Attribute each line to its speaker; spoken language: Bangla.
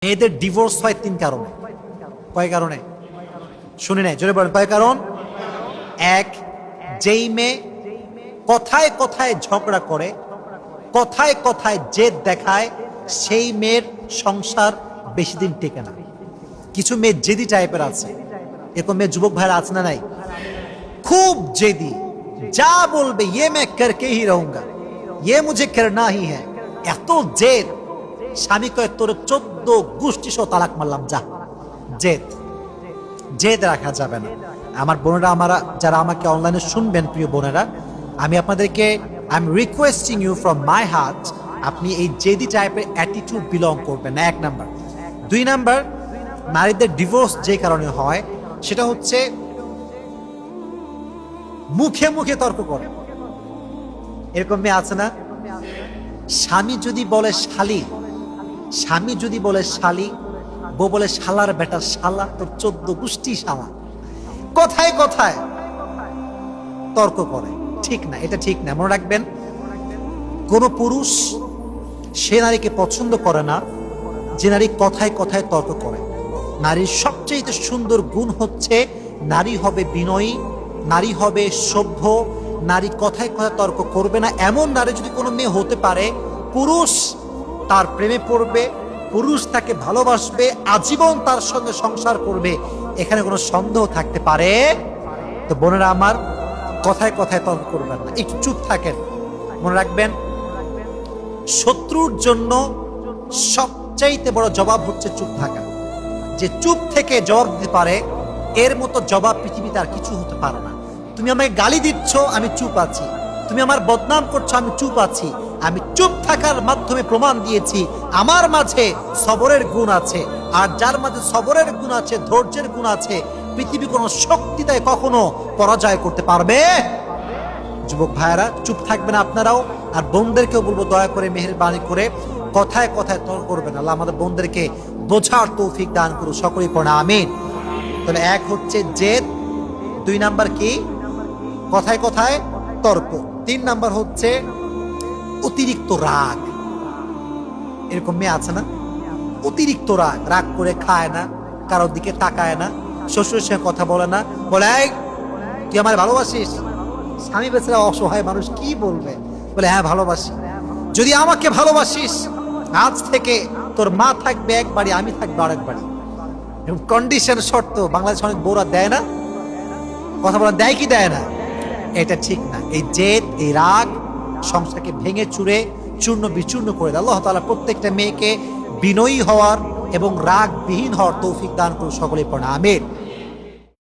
Speaker 1: মেয়েদের ডিভোর্স হয় 3 কারণে। কয় কারণে? শুনে নেয়, জোরে বলেন কয় কারণ? এক, যেই মেয়ে কথায় কথায় ঝগড়া করে, কথায় কথায় জেদ দেখায়, সেই মেয়ের সংসার বেশি দিন টেকে না। কিছু মেয়ে জেদি টাইপের আছে, এরকম মেয়ে যুবক ভাইরা আছে না নাই? খুব জেদি, যা বলবে ইয়ে মে করকে হি রহুঙ্গা, ইয়ে মুঝে করনা হি হ্যায়। এত জেদ, স্বামী কয় তোর 14 গোষ্ঠী সহ তালাক মারলাম যা। জেদ, জেদ রাখা যাবে না। আমার বোনেরা, যারা আমাকে অনলাইনে শুনবেন, প্রিয় বোনেরা, আমি আপনাদেরকে I am requesting you from my heart, আপনি এই জেদি টাইপের অ্যাটিটিউড বিলং করবেন না, 1 নাম্বার। 2 নাম্বার, নারীদের ডিভোর্স যে কারণে হয় সেটা হচ্ছে মুখে মুখে তর্ক করে। এরকম মেয়ে আছে না? স্বামী যদি বলে শালি, স্বামী যদি বলে শালি, বউ বলে শালার বেটা শালা, তোর 14 গোষ্ঠী শালা। কথায় কথায় তর্ক করে। ঠিক না, এটা ঠিক না। মনে রাখবেন, কোন পুরুষ সে নারীকে পছন্দ করে না যে নারী কথায় কথায় তর্ক করে। নারীর সবচেয়ে সুন্দর গুণ হচ্ছে নারী হবে বিনয়ী, নারী হবে সভ্য, নারী কথায় কথায় তর্ক করবে না। এমন নারী যদি কোনো মেয়ে হতে পারে, পুরুষ তার প্রেমে পড়বে, পুরুষ তাকে ভালোবাসবে, আজীবন তার সঙ্গে সংসার করবে, এখানে কোনো সন্দেহ থাকতে পারে? তো বোনেরা আমার, কথায় কথায় তর্ক করবেন না, একটু চুপ থাকেন। মনে রাখবেন, শত্রুর জন্য সবচাইতে বড় জবাব হচ্ছে চুপ থাকা। যে চুপ থেকে জবাব দিতে পারে, এর মতো জবাব পৃথিবীতে আর কিছু হতে পারে না। তুমি আমাকে গালি দিচ্ছ, আমি চুপ আছি। তুমি আমার বদনাম করছো, আমি চুপ আছি। আমি চুপ থাকার মাধ্যমে প্রমাণ দিয়েছি আমার মাঝে সবরের গুণ আছে। আর যার মাঝে সবরের গুণ আছে, ধৈর্যের গুণ আছে, পৃথিবী কোনো শক্তি তাই কখনো পরাজয় করতে পারবে? যুবক ভাইয়েরা, চুপ থাকবেন আপনারাও। আর বোনদেরকেও বলবো, দয়া করে মেহেরবানি করে কথায় কথায় তর্ক করবেন। আল্লাহ আমাদের বোনদেরকে বোঝার তৌফিক দান করুন, সকলেই পড়া আমিন। তাহলে 1 হচ্ছে জেদ, 2 নাম্বার কি? কথায় কথায় তর্ক, 3 নাম্বার হচ্ছে অতিরিক্ত রাগ। এরকম মেয়ে আছে না? অতিরিক্ত রাগ, রাগ করে খায় না, কারোর দিকে তাকায় না, শ্বশুরের সঙ্গে কথা বলে না, বলে এই তুই আমার ভালোবাসিস? স্বামী বেচারা অসহায় মানুষ, কি বলবে? বলে হ্যাঁ ভালোবাসি। যদি আমাকে ভালোবাসিস, আজ থেকে তোর মা থাকবে এক বাড়ি, আমি থাকবো আরেক বাড়ি। কন্ডিশন, শর্ত। বাংলাদেশে অনেক বউরা দেয় না, কথা বলা দেয় কি দেয় না? এটা ঠিক না। এই জেদ, এই রাগ সংসারকে ভেঙে চুরে চূর্ণ বিচূর্ণ করে দেয়। আল্লাহ তাআলা প্রত্যেকটা মেয়েকে বিনয়ী হওয়ার এবং রাগবিহীন হওয়ার তৌফিক দান করুন, সকলেই পড়া আমিন।